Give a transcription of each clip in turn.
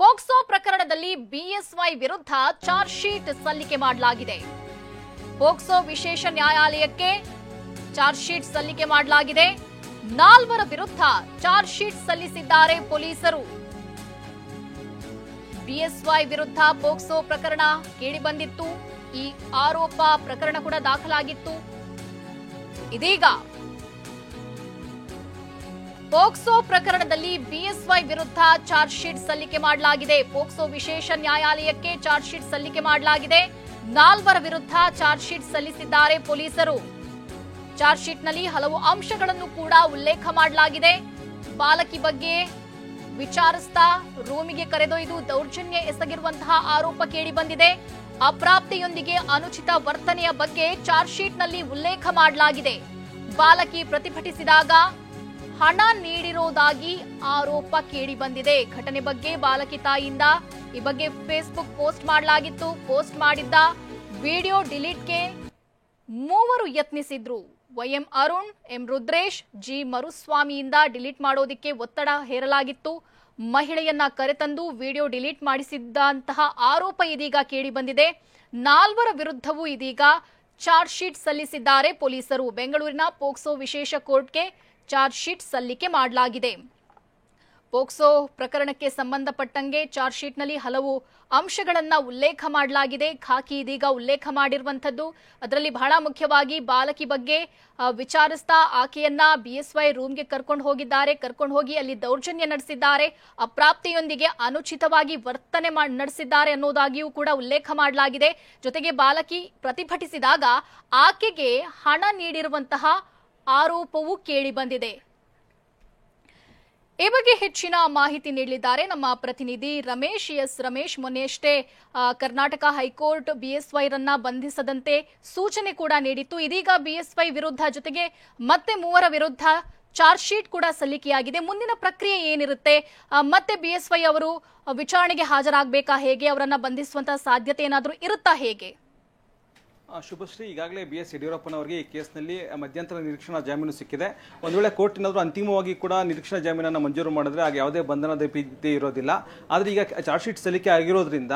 POCSO ಪ್ರಕರಣದಲ್ಲಿ BSY ವಿರುದ್ಧ charge sheet ಸಲ್ಲಿಕೆ ಮಾಡಲಾಗಿದೆ. ಪೋಕ್ಸೋ ವಿಶೇಷ ನ್ಯಾಯಾಲಯಕ್ಕೆ ಚಾರ್ಜ್ ಶೀಟ್ ಸಲ್ಲಿಕೆ ಮಾಡಲಾಗಿದೆ. 4 ವಿರುದ್ಧ ಚಾರ್ಜ್ ಶೀಟ್ ಸಲ್ಲಿಸಿದ್ದಾರೆ ಪೊಲೀಸರು. ಬಿಎಸ್ವೈ ವಿರುದ್ಧ ಪೋಕ್ಸೋ ಪ್ರಕರಣ ಕೇಳಿಬಂದಿತ್ತು. ಈ ಆರೋಪ ಪ್ರಕರಣ ಕೂಡ ದಾಖಲಾಗಿತ್ತು. ಇದೀಗ ಪೋಕ್ಸೋ ಪ್ರಕರಣದಲ್ಲಿ ಬಿಎಸ್ವೈ ವಿರುದ್ಧ ಚಾರ್ಜ್ ಶೀಟ್ ಸಲ್ಲಿಕೆ ಮಾಡಲಾಗಿದೆ. ಪೋಕ್ಸೋ ವಿಶೇಷ ನ್ಯಾಯಾಲಯಕ್ಕೆ ಚಾರ್ಜ್ ಶೀಟ್ ಸಲ್ಲಿಕೆ ಮಾಡಲಾಗಿದೆ. 4 ವಿರುದ್ಧ ಚಾರ್ಜ್ ಶೀಟ್ ಸಲ್ಲಿಸಿದ್ದಾರೆ ಪೊಲೀಸರು. ಚಾರ್ಜ್ ಶೀಟ್ನಲ್ಲಿ ಹಲವು ಅಂಶಗಳನ್ನು ಕೂಡ ಉಲ್ಲೇಖ ಮಾಡಲಾಗಿದೆ. ಬಾಲಕಿ ಬಗ್ಗೆ ವಿಚಾರಿಸ್ತಾ ರೂಮಿಗೆ ಕರೆದೊಯ್ದು ದೌರ್ಜನ್ಯ ಎಸಗಿರುವಂತಹ ಆರೋಪ ಕೇಳಿಬಂದಿದೆ. ಅಪ್ರಾಪ್ತೆಯೊಂದಿಗೆ ಅನುಚಿತ ವರ್ತನೆಯ ಬಗ್ಗೆ ಚಾರ್ಜ್ ಶೀಟ್ನಲ್ಲಿ ಉಲ್ಲೇಖ ಮಾಡಲಾಗಿದೆ. ಬಾಲಕಿ ಪ್ರತಿಭಟಿಸಿದಾಗ ಹಣ ನೀಡಿರೋದಾಗಿ ಆರೋಪ ಕೇಳಿಬಂದಿದೆ. ಘಟನೆ ಬಗ್ಗೆ ಬಾಲಕಿ ತಾಯಿಯಿಂದ ಈ ಬಗ್ಗೆ ಫೇಸ್ಬುಕ್ ಪೋಸ್ಟ್ ಮಾಡಲಾಗಿತ್ತು. ಪೋಸ್ಟ್ ಮಾಡಿದ್ದ ವಿಡಿಯೋ ಡಿಲೀಟ್ಗೆ 3 ಯತ್ನಿಸಿದ್ರು. YM Arun, M Rudresh, G ಮರುಸ್ವಾಮಿಯಿಂದ ಡಿಲೀಟ್ ಮಾಡೋದಿಕ್ಕೆ ಒತ್ತಡ ಹೇರಲಾಗಿತ್ತು. ಮಹಿಳೆಯನ್ನ ಕರೆತಂದು ವಿಡಿಯೋ ಡಿಲೀಟ್ ಮಾಡಿಸಿದ್ದಂತಹ ಆರೋಪ ಇದೀಗ ಕೇಳಿಬಂದಿದೆ. 4 ವಿರುದ್ಧವೂ ಇದೀಗ ಚಾರ್ಜ್ ಶೀಟ್ ಸಲ್ಲಿಸಿದ್ದಾರೆ ಪೊಲೀಸರು. ಬೆಂಗಳೂರಿನ ಪೋಕ್ಸೋ ವಿಶೇಷ ಕೋರ್ಟ್ಗೆ ಚಾರ್ಜ್ ಶೀಟ್ ಸಲ್ಲಿಕೆ ಮಾಡಲಾಗಿದೆ. ಪೋಕ್ಸೋ ಪ್ರಕರಣಕ್ಕೆ ಸಂಬಂಧಪಟ್ಟಂಗೆ ಚಾರ್ಜ್ ಶೀಟ್ನಲ್ಲಿ ಹಲವು ಅಂಶಗಳನ್ನ ಉಲ್ಲೇಖ ಮಾಡಲಾಗಿದೆ. ಖಾಕಿ ಇದೀಗ ಉಲ್ಲೇಖ ಮಾಡಿರುವಂತದ್ದು. ಅದರಲ್ಲಿ ಬಹಳ ಮುಖ್ಯವಾಗಿ ಬಾಲಕಿ ಬಗ್ಗೆ ವಿಚಾರಿಸ್ತಾ ಆಕೆಯನ್ನ ಬಿಎಸ್ವೈ ರೂಮ್ಗೆ ಕರ್ಕೊಂಡು ಹೋಗಿದ್ದಾರೆ. ಕರ್ಕೊಂಡು ಹೋಗಿ ಅಲ್ಲಿ ದೌರ್ಜನ್ಯ ನಡೆಸಿದ್ದಾರೆ. ಅಪ್ರಾಪ್ತೆಯೊಂದಿಗೆ ಅನುಚಿತವಾಗಿ ವರ್ತನೆ ನಡೆಸಿದ್ದಾರೆ ಅನ್ನೋದಾಗಿಯೂ ಕೂಡ ಉಲ್ಲೇಖ ಮಾಡಲಾಗಿದೆ. ಜೊತೆಗೆ ಬಾಲಕಿ ಪ್ರತಿಭಟಿಸಿದಾಗ ಆಕೆಗೆ ಹಣ ನೀಡಿರುವಂತಹ ಆರೋಪವೂ ಕೇಳಿಬಂದಿದೆ. ಈ ಬಗ್ಗೆ ಹೆಚ್ಚಿನ ಮಾಹಿತಿ ನೀಡಲಿದ್ದಾರೆ ನಮ್ಮ ಪ್ರತಿನಿಧಿ ರಮೇಶ್. ರಮೇಶ್, ಮೊನ್ನೆಯಷ್ಟೇ ಕರ್ನಾಟಕ ಹೈಕೋರ್ಟ್ ಬಿಎಸ್ವೈರನ್ನ ಬಂಧಿಸದಂತೆ ಸೂಚನೆ ಕೂಡ ನೀಡಿತ್ತು. ಇದೀಗ ಬಿಎಸ್ವೈ ವಿರುದ್ಧ ಜೊತೆಗೆ ಮತ್ತೆ 3 ವಿರುದ್ಧ ಚಾರ್ಜ್ ಶೀಟ್ ಕೂಡ ಸಲ್ಲಿಕೆಯಾಗಿದೆ. ಮುಂದಿನ ಪ್ರಕ್ರಿಯೆ ಏನಿರುತ್ತೆ? ಮತ್ತೆ ಬಿಎಸ್ವೈ ಅವರು ವಿಚಾರಣೆಗೆ ಹಾಜರಾಗಬೇಕಾ? ಹೇಗೆ ಅವರನ್ನ ಬಂಧಿಸುವಂತಹ ಸಾಧ್ಯತೆ ಏನಾದರೂ ಇರುತ್ತಾ? ಹೇಗೆ? ಶುಭಶ್ರೀ, ಈಗಾಗಲೇ ಬಿ ಎಸ್ ಯಡಿಯೂರಪ್ಪನವರಿಗೆ ಈ ಕೇಸ್ನಲ್ಲಿ ಮಧ್ಯಂತರ ನಿರೀಕ್ಷಣಾ ಜಾಮೀನು ಸಿಕ್ಕಿದೆ. ಒಂದು ವೇಳೆ ಕೋರ್ಟ್ ಏನಾದರೂ ಅಂತಿಮವಾಗಿ ಕೂಡ ನಿರೀಕ್ಷಣಾ ಜಾಮೀನನ್ನು ಮಂಜೂರು ಮಾಡಿದ್ರೆ ಆಗ ಯಾವುದೇ ಬಂಧನದ ಭೀತಿ ಇರೋದಿಲ್ಲ. ಆದರೆ ಈಗ ಚಾರ್ಜ್ ಶೀಟ್ ಸಲ್ಲಿಕೆ ಆಗಿರೋದ್ರಿಂದ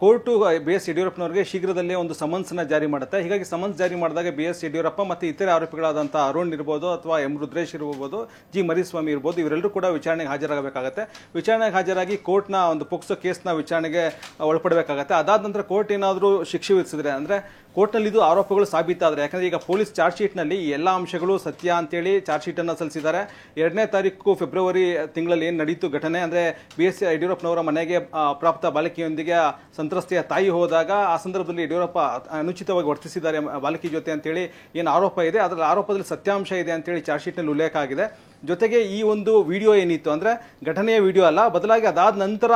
ಕೋರ್ಟು ಬಿ ಎಸ್ ಯಡಿಯೂರಪ್ಪನವರಿಗೆ ಶೀಘ್ರದಲ್ಲೇ ಒಂದು ಸಮನ್ಸ್ನ ಜಾರಿ ಮಾಡುತ್ತೆ. ಹೀಗಾಗಿ ಸಮನ್ಸ್ ಜಾರಿ ಮಾಡಿದಾಗ ಬಿ ಎಸ್ ಯಡಿಯೂರಪ್ಪ ಮತ್ತು ಇತರೆ ಆರೋಪಿಗಳಾದಂಥ ಅರುಣ್ ಇರ್ಬೋದು ಅಥವಾ ಎಂ ರುದ್ರೇಶ್ ಇರ್ಬೋದು, ಜಿ ಮರಿಸ್ವಾಮಿ ಇರ್ಬೋದು, ಇವರೆಲ್ಲರೂ ಕೂಡ ವಿಚಾರಣೆಗೆ ಹಾಜರಾಗಬೇಕಾಗತ್ತೆ. ವಿಚಾರಣೆಗೆ ಹಾಜರಾಗಿ ಕೋರ್ಟ್ನ ಒಂದು ಪೋಕ್ಸೋ ಕೇಸ್ನ ವಿಚಾರಣೆಗೆ ಒಳಪಡಬೇಕಾಗತ್ತೆ. ಅದಾದ ನಂತರ ಕೋರ್ಟ್ ಏನಾದರೂ ಶಿಕ್ಷೆ ವಿಧಿಸಿದ್ರೆ, ಅಂದರೆ ಕೋರ್ಟ್ನಲ್ಲಿ ಇದು ಆರೋಪಗಳು ಸಾಬೀತಾದರೆ, ಯಾಕಂದರೆ ಈಗ ಪೊಲೀಸ್ ಚಾರ್ಜ್ ಶೀಟ್ನಲ್ಲಿ ಎಲ್ಲ ಅಂಶಗಳು ಸತ್ಯ ಅಂತೇಳಿ ಚಾರ್ಜ್ ಶೀಟನ್ನು ಸಲ್ಲಿಸಿದ್ದಾರೆ. 2ನೇ ತಾರೀಕು ಫೆಬ್ರವರಿ ತಿಂಗಳಲ್ಲಿ ಏನು ನಡೀತು ಘಟನೆ, ಅಂದರೆ ಬಿ ಎಸ್ ಯಡಿಯೂರಪ್ಪನವರ ಮನೆಗೆ ಅಪ್ರಾಪ್ತ ಬಾಲಕಿಯೊಂದಿಗೆ ಸಂತ್ರಸ್ತೆಯ ತಾಯಿ ಹೋದಾಗ ಆ ಸಂದರ್ಭದಲ್ಲಿ ಯಡಿಯೂರಪ್ಪ ಅನುಚಿತವಾಗಿ ವರ್ತಿಸಿದ್ದಾರೆ ಬಾಲಕಿ ಜೊತೆ ಅಂತೇಳಿ ಏನು ಆರೋಪ ಇದೆ, ಅದರ ಆರೋಪದಲ್ಲಿ ಸತ್ಯಾಂಶ ಇದೆ ಅಂತೇಳಿ ಚಾರ್ಜ್ ಶೀಟ್ನಲ್ಲಿ ಉಲ್ಲೇಖ ಆಗಿದೆ. ಜೊತೆಗೆ ಈ ಒಂದು ವಿಡಿಯೋ ಏನಿತ್ತು, ಅಂದರೆ ಘಟನೆಯ ವಿಡಿಯೋ ಅಲ್ಲ, ಬದಲಾಗಿ ಅದಾದ ನಂತರ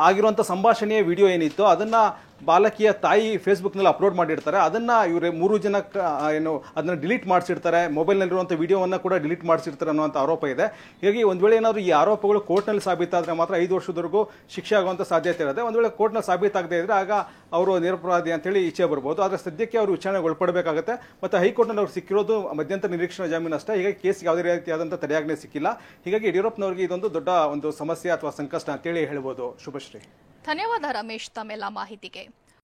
ಆಗಿರುವಂಥ ಸಂಭಾಷಣೆಯ ವಿಡಿಯೋ ಏನಿತ್ತು ಅದನ್ನು ಬಾಲಕಿಯ ತಾಯಿ ಫೇಸ್ಬುಕ್ನಲ್ಲಿ ಅಪ್ಲೋಡ್ ಮಾಡಿರ್ತಾರೆ. ಅದನ್ನು ಇವರು 3 ಜನ ಅದನ್ನು ಡಿಲೀಟ್ ಮಾಡಿಸಿರ್ತಾರೆ. ಮೊಬೈಲ್ನಲ್ಲಿರುವಂಥ ವಿಡಿಯೋವನ್ನು ಕೂಡ ಡಿಲೀಟ್ ಮಾಡಿಸಿರ್ತಾರೆ ಅನ್ನುವಂಥ ಆರೋಪ ಇದೆ. ಹೀಗಾಗಿ ಒಂದು ವೇಳೆ ಏನಾದರೂ ಈ ಆರೋಪಗಳು ಕೋರ್ಟ್ನಲ್ಲಿ ಸಾಬೀತಾದರೆ ಮಾತ್ರ 5 ವರ್ಷದವರೆಗೂ ಶಿಕ್ಷೆ ಆಗುವಂಥ ಸಾಧ್ಯತೆ ಇರುತ್ತೆ. ಒಂದು ವೇಳೆ ಕೋರ್ಟ್ನಲ್ಲಿ ಸಾಬೀತಾಗದೇ ಇದ್ದರೆ ಆಗ ಅವರು ನಿರಪರಾಧಿ ಅಂತೇಳಿ ಈಚೆ ಬರ್ಬೋದು. ಆದರೆ ಸದ್ಯಕ್ಕೆ ಅವರು ವಿಚಾರಣೆಗೆ ಒಳಪಡಬೇಕಾಗುತ್ತೆ. ಮತ್ತು ಹೈಕೋರ್ಟ್ನಲ್ಲಿ ಅವ್ರು ಸಿಕ್ಕಿರೋದು ಮಧ್ಯಂತರ ನಿರೀಕ್ಷಣಾ ಜಾಮೀನು ಅಷ್ಟೇ. ಹೀಗಾಗಿ ಕೇಸ್ ಯಾವುದೇ ರೀತಿಯಾದಂಥ ತಡೆಯಾಜ್ಞೆ ಸಿಕ್ಕಿಲ್ಲ. ಹೀಗಾಗಿ ಯಡಿಯೂರಪ್ಪನವರಿಗೆ ಇದೊಂದು ದೊಡ್ಡ ಒಂದು ಸಮಸ್ಯೆ ಅಥವಾ ಸಂಕಷ್ಟ ಅಂತೇಳಿ ಹೇಳ್ಬೋದು. ಶುಭಶ್ರೀ, ಧನ್ಯವಾದ ರಮೇಶ್ ತಮ್ಮೆಲ್ಲ ಮಾಹಿತಿಗೆ.